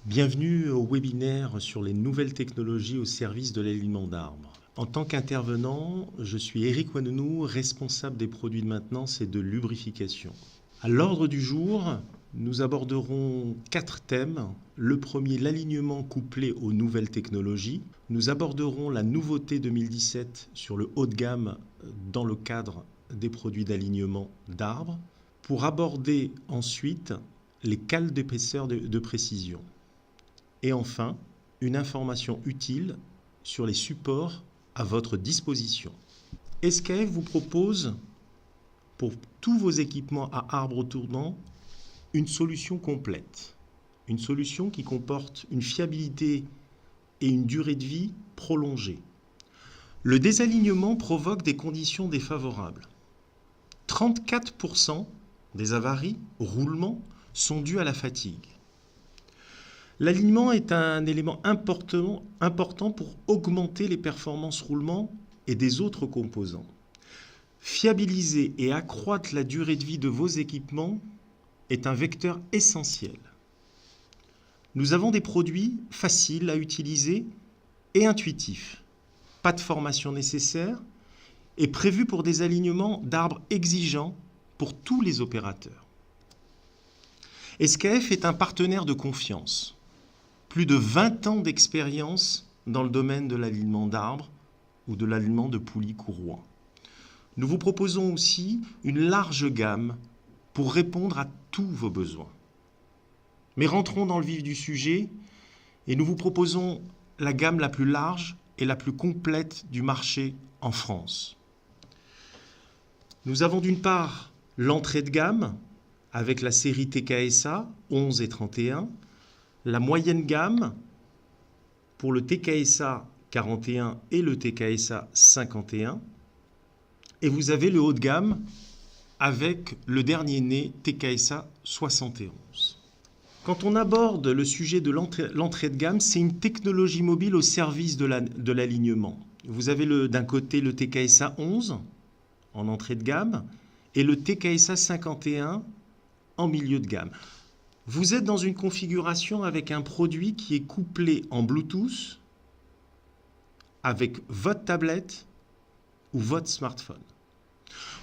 Bienvenue au webinaire sur les nouvelles technologies au service de l'alignement d'arbres. En tant qu'intervenant, je suis Éric Ouanounou, responsable des produits de maintenance et de lubrification. À l'ordre du jour, nous aborderons 4 thèmes. Le premier, l'alignement couplé aux nouvelles technologies. Nous aborderons la nouveauté 2017 sur le haut de gamme dans le cadre des produits d'alignement d'arbres. Pour aborder ensuite les cales d'épaisseur de précision. Et enfin, une information utile sur les supports à votre disposition. SKF vous propose, pour tous vos équipements à arbres tournants, une solution complète. Une solution qui comporte une fiabilité et une durée de vie prolongée. Le désalignement provoque des conditions défavorables. 34% des avaries, roulements, sont dus à la fatigue. L'alignement est un élément important pour augmenter les performances roulement et des autres composants. Fiabiliser et accroître la durée de vie de vos équipements est un vecteur essentiel. Nous avons des produits faciles à utiliser et intuitifs. Pas de formation nécessaire et prévus pour des alignements d'arbres exigeants pour tous les opérateurs. SKF est un partenaire de confiance. Plus de 20 ans d'expérience dans le domaine de l'alignement d'arbres ou de l'alignement de poulies courroies. Nous vous proposons aussi une large gamme pour répondre à tous vos besoins. Mais rentrons dans le vif du sujet et nous vous proposons la gamme la plus large et la plus complète du marché en France. Nous avons d'une part l'entrée de gamme avec la série TKSA 11 et 31, la moyenne gamme pour le TKSA 41 et le TKSA 51. Et vous avez le haut de gamme avec le dernier né TKSA 71. Quand on aborde le sujet de l'entrée de gamme, c'est une technologie mobile au service de l'alignement. Vous avez d'un côté le TKSA 11 en entrée de gamme et le TKSA 51 en milieu de gamme. Vous êtes dans une configuration avec un produit qui est couplé en Bluetooth avec votre tablette ou votre smartphone.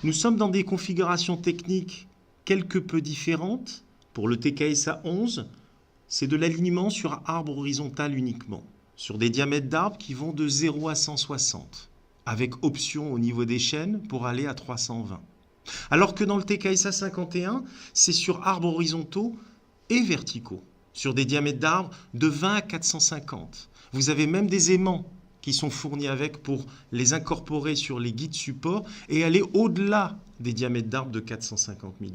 Nous sommes dans des configurations techniques quelque peu différentes. Pour le TKSA 11, c'est de l'alignement sur arbre horizontal uniquement, sur des diamètres d'arbres qui vont de 0 à 160, avec option au niveau des chaînes pour aller à 320. Alors que dans le TKSA 51, c'est sur arbres horizontaux et verticaux, sur des diamètres d'arbres de 20 à 450. Vous avez même des aimants qui sont fournis avec pour les incorporer sur les guides supports et aller au-delà des diamètres d'arbres de 450 mm.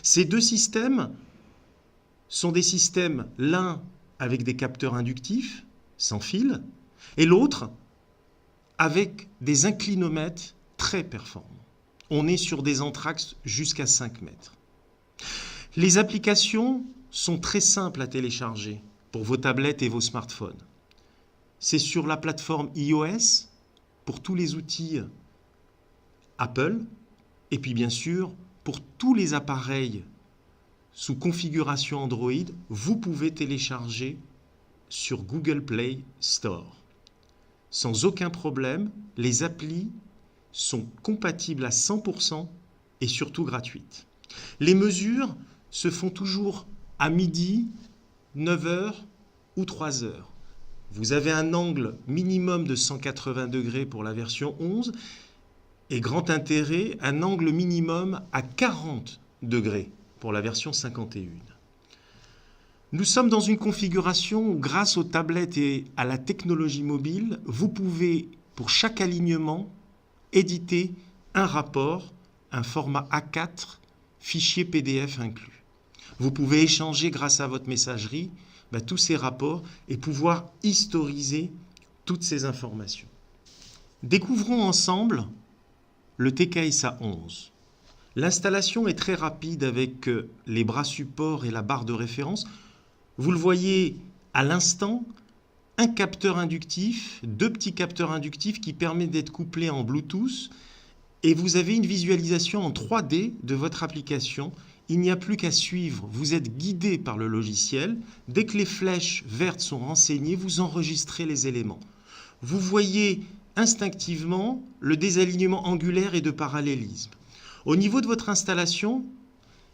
Ces deux systèmes sont des systèmes, l'un avec des capteurs inductifs, sans fil, et l'autre avec des inclinomètres très performants. On est sur des entraxes jusqu'à 5 mètres. Les applications sont très simples à télécharger pour vos tablettes et vos smartphones. C'est sur la plateforme iOS pour tous les outils Apple et puis bien sûr pour tous les appareils sous configuration Android, vous pouvez télécharger sur Google Play Store. Sans aucun problème, les applis sont compatibles à 100% et surtout gratuites. Les mesures se font toujours à midi, 9h ou 3h. Vous avez un angle minimum de 180 degrés pour la version 11 et grand intérêt, un angle minimum à 40 degrés pour la version 51. Nous sommes dans une configuration où, grâce aux tablettes et à la technologie mobile, vous pouvez, pour chaque alignement, éditer un rapport, un format A4, fichier PDF inclus. Vous pouvez échanger grâce à votre messagerie tous ces rapports et pouvoir historiser toutes ces informations. Découvrons ensemble le TKSA 11. L'installation est très rapide avec les bras supports et la barre de référence. Vous le voyez à l'instant, un capteur inductif, 2 petits capteurs inductifs qui permettent d'être couplés en Bluetooth et vous avez une visualisation en 3D de votre application il n'y a plus qu'à suivre. Vous êtes guidé par le logiciel. Dès que les flèches vertes sont renseignées, vous enregistrez les éléments. Vous voyez instinctivement le désalignement angulaire et de parallélisme. Au niveau de votre installation,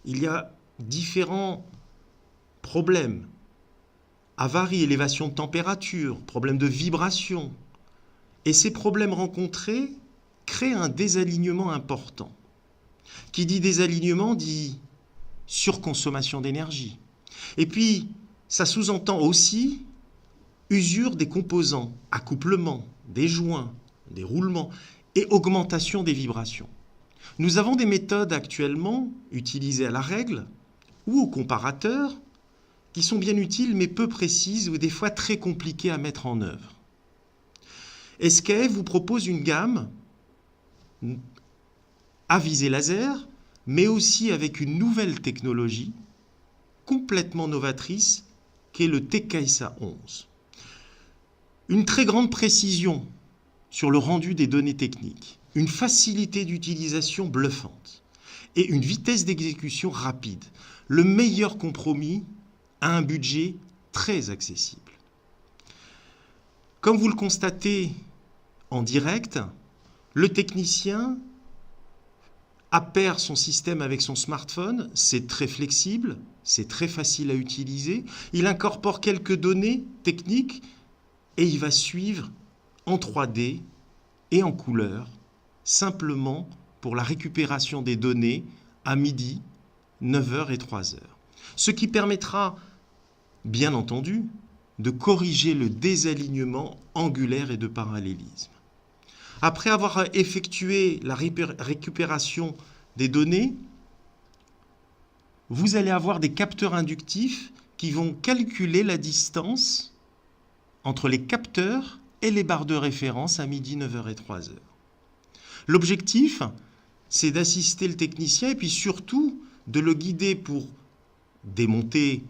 il y a différents problèmes. Avaries, élévation de température, problèmes de vibration. Et ces problèmes rencontrés créent un désalignement important. Qui dit désalignement dit surconsommation d'énergie. Et puis, ça sous-entend aussi usure des composants, accouplement, des joints, des roulements et augmentation des vibrations. Nous avons des méthodes actuellement utilisées à la règle ou au comparateur qui sont bien utiles mais peu précises ou des fois très compliquées à mettre en œuvre. SKF vous propose une gamme à visée laser, mais aussi avec une nouvelle technologie complètement novatrice qui est le TKSA 11. Une très grande précision sur le rendu des données techniques, une facilité d'utilisation bluffante et une vitesse d'exécution rapide. Le meilleur compromis à un budget très accessible. Comme vous le constatez en direct, le technicien appare son système avec son smartphone, c'est très flexible, c'est très facile à utiliser, il incorpore quelques données techniques et il va suivre en 3D et en couleur, simplement pour la récupération des données à midi, 9h et 3h. Ce qui permettra, bien entendu, de corriger le désalignement angulaire et de parallélisme. Après avoir effectué la récupération des données, vous allez avoir des capteurs inductifs qui vont calculer la distance entre les capteurs et les barres de référence à midi, 9h et 3h. L'objectif, c'est d'assister le technicien et puis surtout de le guider pour démonter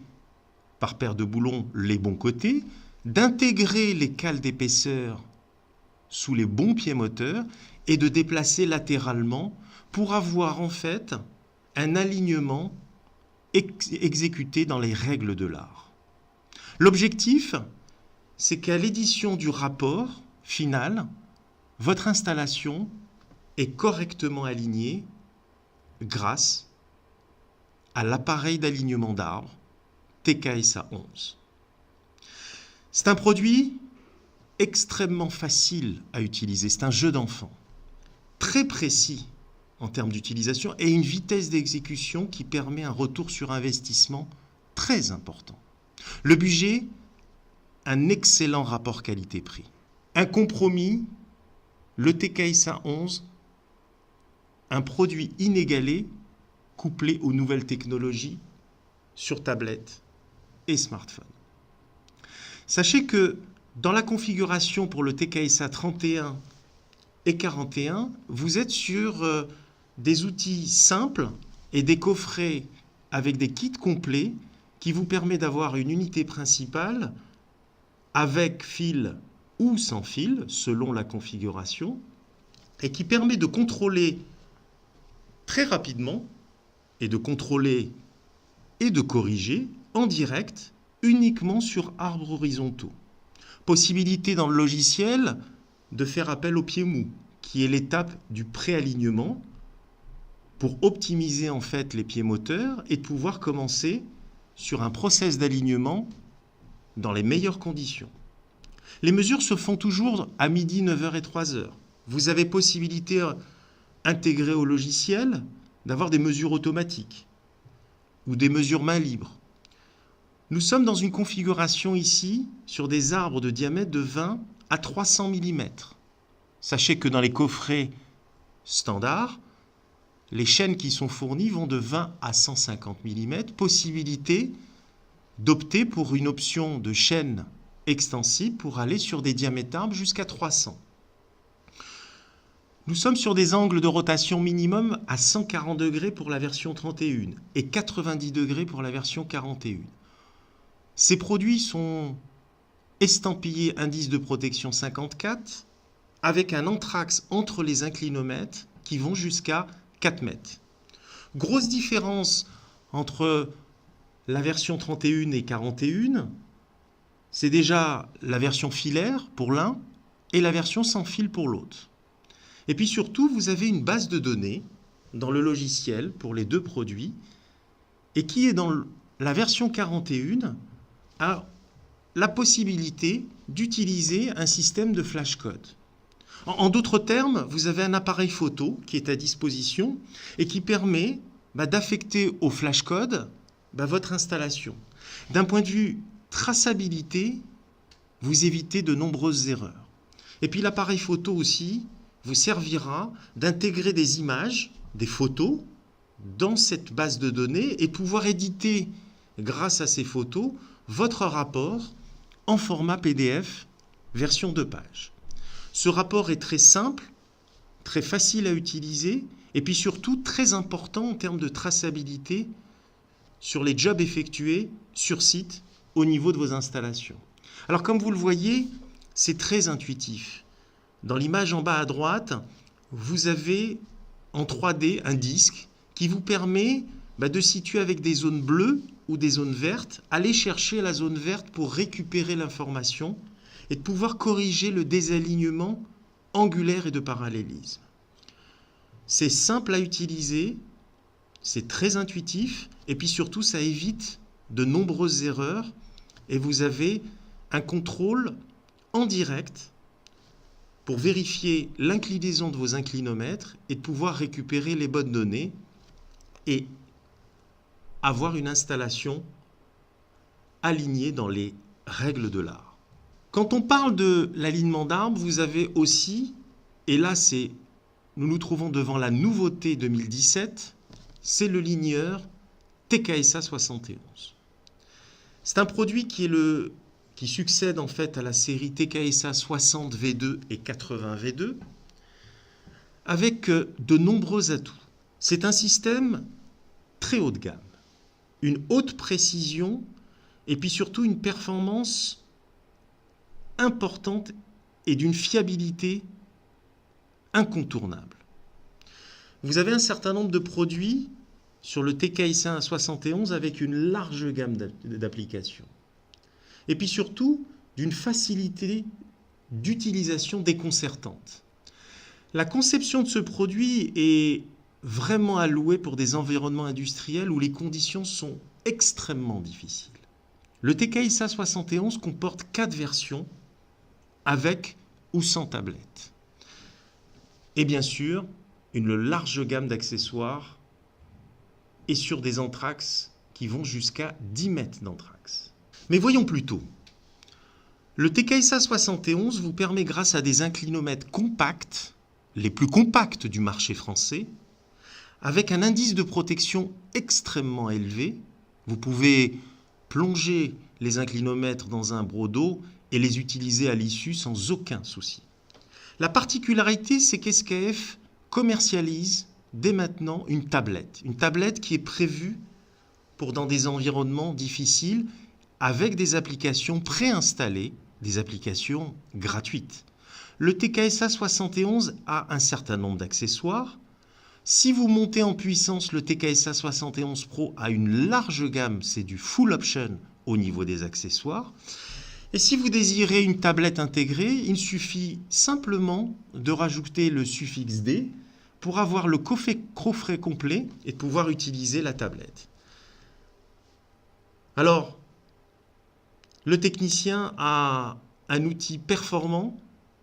par paire de boulons les bons côtés, d'intégrer les cales d'épaisseur sous les bons pieds moteurs et de déplacer latéralement pour avoir en fait un alignement exécuté dans les règles de l'art. L'objectif, c'est qu'à l'édition du rapport final, votre installation est correctement alignée grâce à l'appareil d'alignement d'arbre TKSA 11. C'est un produit extrêmement facile à utiliser. C'est un jeu d'enfant, très précis en termes d'utilisation et une vitesse d'exécution qui permet un retour sur investissement très important. Le budget, un excellent rapport qualité-prix. Un compromis, le TKSA 11, un produit inégalé couplé aux nouvelles technologies sur tablette et smartphone. Sachez que dans la configuration pour le TKSA 31 et 41, vous êtes sur des outils simples et des coffrets avec des kits complets qui vous permettent d'avoir une unité principale avec fil ou sans fil, selon la configuration, et qui permet de contrôler très rapidement et de contrôler et de corriger en direct uniquement sur arbres horizontaux. Possibilité dans le logiciel de faire appel au pied mou, qui est l'étape du préalignement pour optimiser en fait les pieds moteurs et de pouvoir commencer sur un process d'alignement dans les meilleures conditions. Les mesures se font toujours à midi, 9h et 3h. Vous avez possibilité intégrée au logiciel d'avoir des mesures automatiques ou des mesures main libre. Nous sommes dans une configuration ici sur des arbres de diamètre de 20 à 300 mm. Sachez que dans les coffrets standards, les chaînes qui sont fournies vont de 20 à 150 mm. Possibilité d'opter pour une option de chaîne extensible pour aller sur des diamètres d'arbres jusqu'à 300. Nous sommes sur des angles de rotation minimum à 140 degrés pour la version 31 et 90 degrés pour la version 41. Ces produits sont estampillés indice de protection 54 avec un anthrax entre les inclinomètres qui vont jusqu'à 4 mètres. Grosse différence entre la version 31 et 41, c'est déjà la version filaire pour l'un et la version sans fil pour l'autre. Et puis surtout, vous avez une base de données dans le logiciel pour les deux produits et qui est dans la version 41 a la possibilité d'utiliser un système de flashcode. En d'autres termes, vous avez un appareil photo qui est à disposition et qui permet d'affecter au flashcode votre installation. D'un point de vue traçabilité, vous évitez de nombreuses erreurs. Et puis l'appareil photo aussi vous servira d'intégrer des images, des photos, dans cette base de données et pouvoir éditer, grâce à ces photos, votre rapport en format PDF, version 2 pages. Ce rapport est très simple, très facile à utiliser et puis surtout très important en termes de traçabilité sur les jobs effectués sur site au niveau de vos installations. Alors comme vous le voyez, c'est très intuitif. Dans l'image en bas à droite, vous avez en 3D un disque qui vous permet de situer avec des zones bleues ou des zones vertes, aller chercher la zone verte pour récupérer l'information et de pouvoir corriger le désalignement angulaire et de parallélisme. C'est simple à utiliser, c'est très intuitif et puis surtout ça évite de nombreuses erreurs et vous avez un contrôle en direct pour vérifier l'inclinaison de vos inclinomètres et de pouvoir récupérer les bonnes données et avoir une installation alignée dans les règles de l'art. Quand on parle de l'alignement d'arbres, vous avez aussi, et là nous nous trouvons devant la nouveauté 2017, c'est le ligneur TKSA 71. C'est un produit qui succède en fait à la série TKSA 60 V2 et 80 V2 avec de nombreux atouts. C'est un système très haut de gamme, une haute précision et puis surtout une performance importante et d'une fiabilité incontournable. Vous avez un certain nombre de produits sur le TKSA 71 avec une large gamme d'applications. Et puis surtout, d'une facilité d'utilisation déconcertante. La conception de ce produit est vraiment allouée pour des environnements industriels où les conditions sont extrêmement difficiles. Le TKSA 71 comporte 4 versions avec ou sans tablette. Et bien sûr, une large gamme d'accessoires et sur des anthrax qui vont jusqu'à 10 mètres d'anthrax. Mais voyons plutôt. Le TKSA 71 vous permet, grâce à des inclinomètres compacts, les plus compacts du marché français, avec un indice de protection extrêmement élevé, vous pouvez plonger les inclinomètres dans un broc d'eau et les utiliser à l'issue sans aucun souci. La particularité, c'est qu'SKF commercialise dès maintenant une tablette qui est prévue pour dans des environnements difficiles avec des applications préinstallées, des applications gratuites. Le TKSA 71 a un certain nombre d'accessoires. Si vous montez en puissance, le TKSA 71 Pro a une large gamme, c'est du full option au niveau des accessoires. Et si vous désirez une tablette intégrée, il suffit simplement de rajouter le suffixe D pour avoir le coffret complet et de pouvoir utiliser la tablette. Alors, le technicien a un outil performant,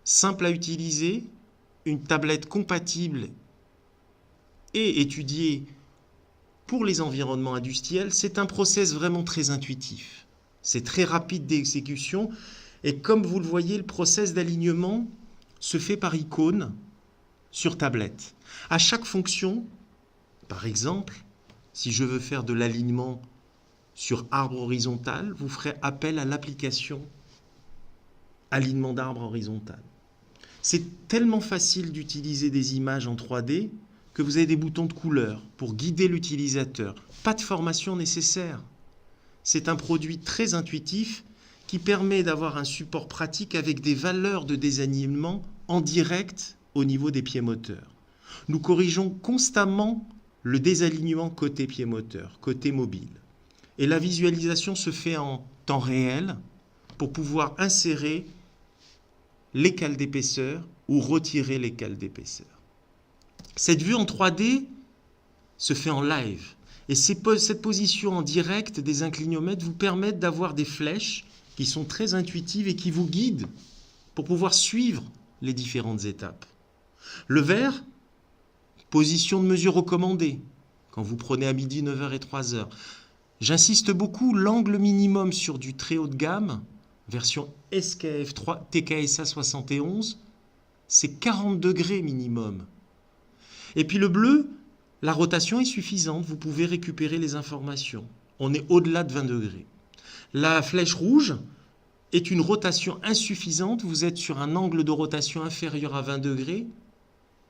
simple à utiliser, une tablette compatible et étudiée pour les environnements industriels. C'est un process vraiment très intuitif. C'est très rapide d'exécution et comme vous le voyez, le process d'alignement se fait par icône sur tablette. À chaque fonction, par exemple, si je veux faire de l'alignement sur arbre horizontal, vous ferez appel à l'application alignement d'arbre horizontal. C'est tellement facile d'utiliser des images en 3D que vous avez des boutons de couleur pour guider l'utilisateur. Pas de formation nécessaire. C'est un produit très intuitif qui permet d'avoir un support pratique avec des valeurs de désalignement en direct au niveau des pieds moteurs. Nous corrigeons constamment le désalignement côté pied moteur, côté mobile. Et la visualisation se fait en temps réel pour pouvoir insérer les cales d'épaisseur ou retirer les cales d'épaisseur. Cette vue en 3D se fait en live. Et cette position en direct des incliniomètres vous permet d'avoir des flèches qui sont très intuitives et qui vous guident pour pouvoir suivre les différentes étapes. Le vert, position de mesure recommandée, quand vous prenez à midi, 9h et 3h. J'insiste beaucoup, l'angle minimum sur du très haut de gamme, version SKF 3 TKSA 71, c'est 40 degrés minimum. Et puis le bleu, la rotation est suffisante, vous pouvez récupérer les informations. On est au-delà de 20 degrés. La flèche rouge est une rotation insuffisante, vous êtes sur un angle de rotation inférieur à 20 degrés,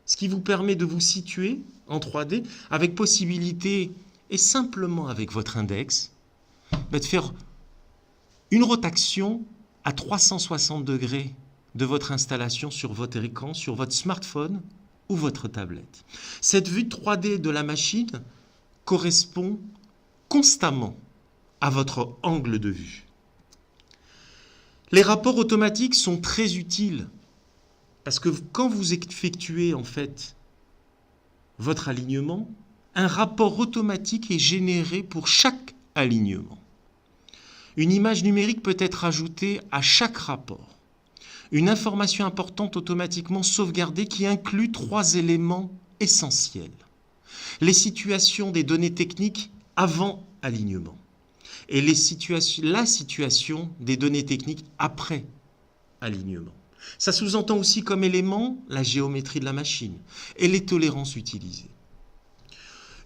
ce qui vous permet de vous situer en 3D avec possibilité, et simplement avec votre index, de faire une rotation à 360 degrés de votre installation sur votre écran, sur votre smartphone ou votre tablette. Cette vue de 3D de la machine correspond constamment à votre angle de vue. Les rapports automatiques sont très utiles parce que quand vous effectuez en fait votre alignement, un rapport automatique est généré pour chaque alignement. Une image numérique peut être ajoutée à chaque rapport. Une information importante automatiquement sauvegardée qui inclut 3 éléments essentiels. Les situations des données techniques avant alignement et la situation des données techniques après alignement. Ça sous-entend aussi comme élément la géométrie de la machine et les tolérances utilisées.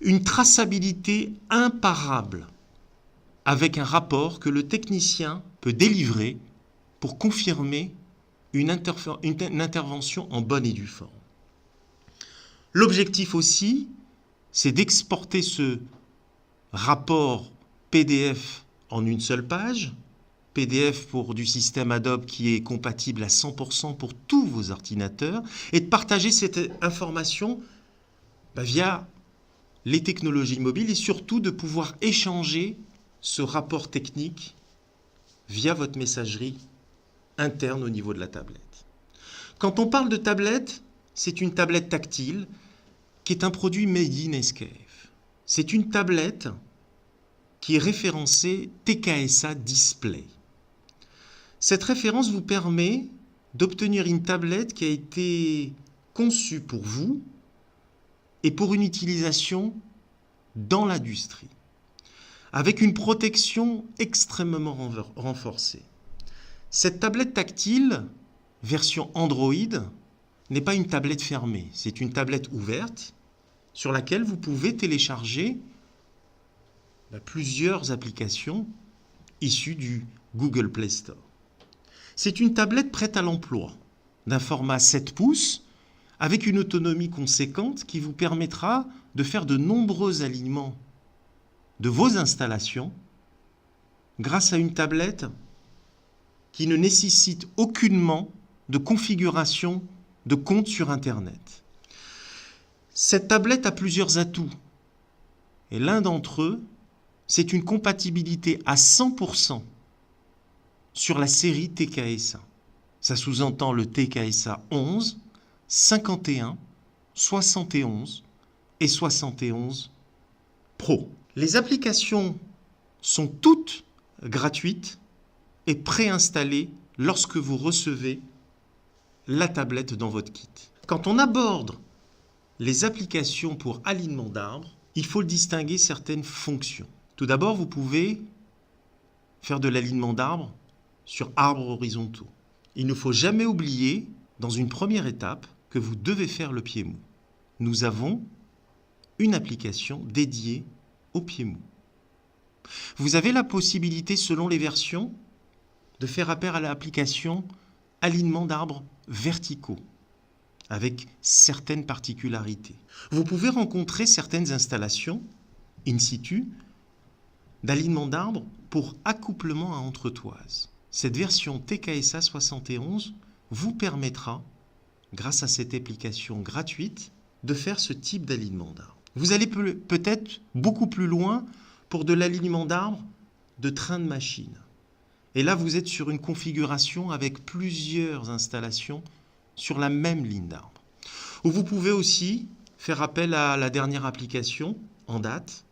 Une traçabilité imparable avec un rapport que le technicien peut délivrer pour confirmer une intervention en bonne et due forme. L'objectif aussi, c'est d'exporter ce rapport PDF en une seule page, PDF pour du système Adobe qui est compatible à 100% pour tous vos ordinateurs, et de partager cette information via les technologies mobiles et surtout de pouvoir échanger ce rapport technique via votre messagerie interne au niveau de la tablette. Quand on parle de tablette, c'est une tablette tactile qui est un produit made in SKF. C'est une tablette qui est référencée TKSA Display. Cette référence vous permet d'obtenir une tablette qui a été conçue pour vous et pour une utilisation dans l'industrie, avec une protection extrêmement renforcée. Cette tablette tactile, version Android, n'est pas une tablette fermée, c'est une tablette ouverte sur laquelle vous pouvez télécharger plusieurs applications issues du Google Play Store. C'est une tablette prête à l'emploi, d'un format 7 pouces, avec une autonomie conséquente qui vous permettra de faire de nombreux alignements de vos installations grâce à une tablette qui ne nécessite aucunement de configuration de compte sur Internet. Cette tablette a plusieurs atouts et l'un d'entre eux, c'est une compatibilité à 100% sur la série TKSA. Ça sous-entend le TKSA 11, 51, 71 et 71 Pro. Les applications sont toutes gratuites et préinstallées lorsque vous recevez la tablette dans votre kit. Quand on aborde les applications pour alignement d'arbres, il faut distinguer certaines fonctions. Tout d'abord, vous pouvez faire de l'alignement d'arbres sur arbres horizontaux. Il ne faut jamais oublier, dans une première étape, que vous devez faire le pied mou. Nous avons une application dédiée au pied mou. Vous avez la possibilité, selon les versions, de faire appel à l'application alignement d'arbres verticaux, avec certaines particularités. Vous pouvez rencontrer certaines installations in situ d'alignement d'arbres pour accouplement à entretoise. Cette version TKSA 71 vous permettra, grâce à cette application gratuite, de faire ce type d'alignement d'arbres. Vous allez peut-être beaucoup plus loin pour de l'alignement d'arbres, de trains de machines. Et là, vous êtes sur une configuration avec plusieurs installations sur la même ligne d'arbre. Ou vous pouvez aussi faire appel à la dernière application en date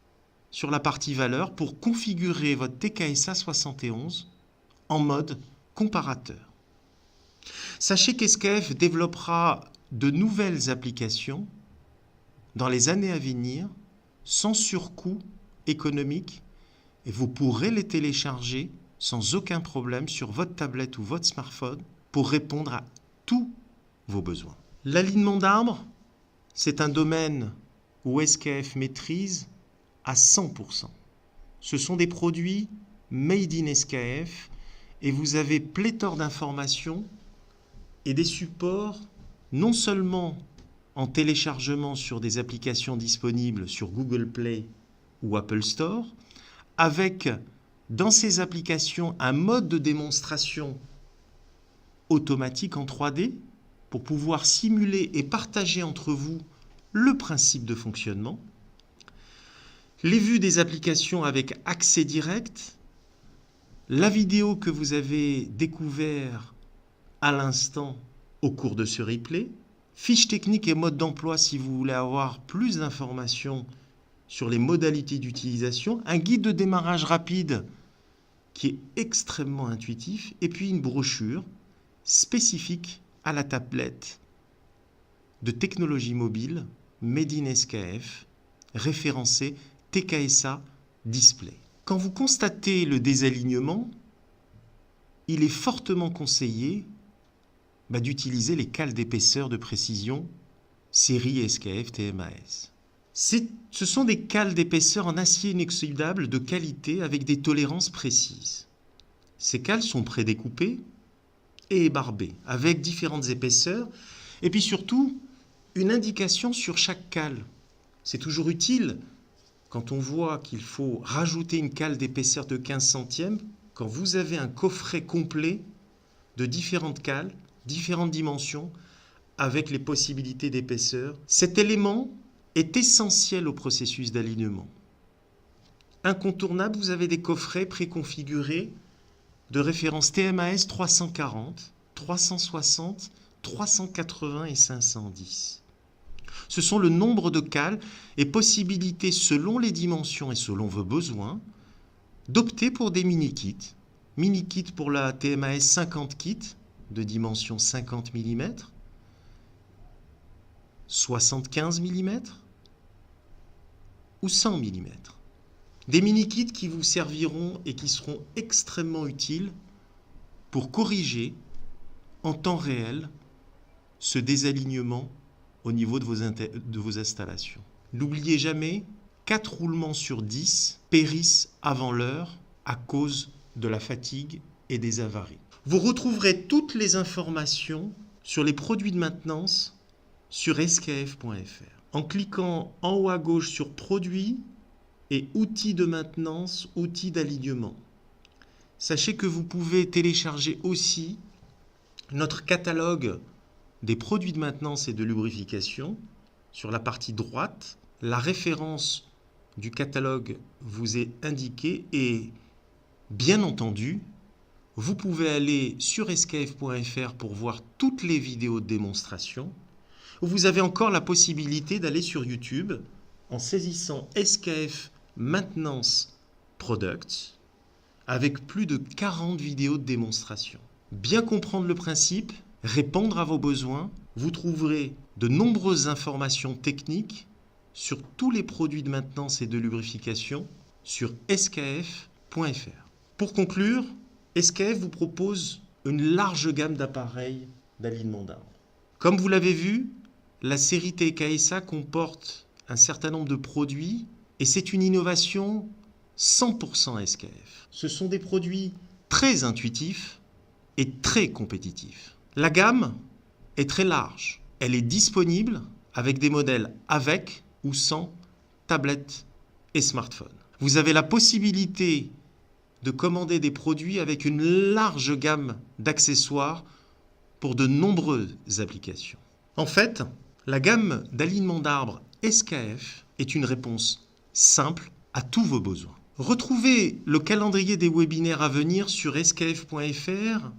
sur la partie valeur pour configurer votre TKSA 71 en mode comparateur. Sachez qu'SKF développera de nouvelles applications dans les années à venir sans surcoût économique et vous pourrez les télécharger sans aucun problème sur votre tablette ou votre smartphone pour répondre à tous vos besoins. L'alignement d'arbres, c'est un domaine où SKF maîtrise à 100%. Ce sont des produits made in SKF et vous avez pléthore d'informations et des supports non seulement en téléchargement sur des applications disponibles sur Google Play ou Apple Store, avec dans ces applications un mode de démonstration automatique en 3D pour pouvoir simuler et partager entre vous le principe de fonctionnement, les vues des applications avec accès direct, la vidéo que vous avez découvert à l'instant au cours de ce replay, fiches techniques et modes d'emploi si vous voulez avoir plus d'informations sur les modalités d'utilisation, un guide de démarrage rapide qui est extrêmement intuitif, et puis une brochure spécifique à la tablette de technologie mobile Made in SKF, référencée TKSA Display. Quand vous constatez le désalignement, il est fortement conseillé d'utiliser les cales d'épaisseur de précision série SKF TMAS. Ce sont des cales d'épaisseur en acier inoxydable de qualité avec des tolérances précises. Ces cales sont prédécoupées et ébarbées avec différentes épaisseurs et puis surtout une indication sur chaque cale. C'est toujours utile quand on voit qu'il faut rajouter une cale d'épaisseur de 15 centièmes, quand vous avez un coffret complet de différentes cales, différentes dimensions, avec les possibilités d'épaisseur. Cet élément est essentiel au processus d'alignement. Incontournable, vous avez des coffrets préconfigurés de référence TMAS 340, 360, 380 et 510. Ce sont le nombre de cales et possibilités selon les dimensions et selon vos besoins d'opter pour des mini-kits. Mini-kit pour la TMAS 50 kit de dimension 50 mm, 75 mm ou 100 mm. Des mini-kits qui vous serviront et qui seront extrêmement utiles pour corriger en temps réel ce désalignement au niveau de vos installations. N'oubliez jamais, 4 roulements sur 10 périssent avant l'heure à cause de la fatigue et des avaries. Vous retrouverez toutes les informations sur les produits de maintenance sur skf.fr. En cliquant en haut à gauche sur Produits et Outils de maintenance, Outils d'alignement. Sachez que vous pouvez télécharger aussi notre catalogue des produits de maintenance et de lubrification. Sur la partie droite, la référence du catalogue vous est indiquée et bien entendu, vous pouvez aller sur skf.fr pour voir toutes les vidéos de démonstration. Vous avez encore la possibilité d'aller sur YouTube en saisissant SKF Maintenance Products avec plus de 40 vidéos de démonstration. Bien comprendre le principe, répondre à vos besoins, vous trouverez de nombreuses informations techniques sur tous les produits de maintenance et de lubrification sur skf.fr. Pour conclure, SKF vous propose une large gamme d'appareils d'alignement d'arbres. Comme vous l'avez vu, la série TKSA comporte un certain nombre de produits et c'est une innovation 100% SKF. Ce sont des produits très intuitifs et très compétitifs. La gamme est très large. Elle est disponible avec des modèles avec ou sans tablette et smartphone. Vous avez la possibilité de commander des produits avec une large gamme d'accessoires pour de nombreuses applications. En fait, la gamme d'alignement d'arbres SKF est une réponse simple à tous vos besoins. Retrouvez le calendrier des webinaires à venir sur skf.fr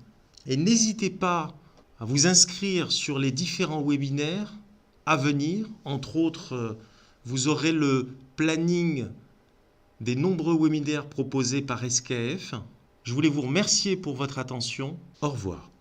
et n'hésitez pas à vous inscrire sur les différents webinaires à venir. Entre autres, vous aurez le planning des nombreux webinaires proposés par SKF. Je voulais vous remercier pour votre attention. Au revoir.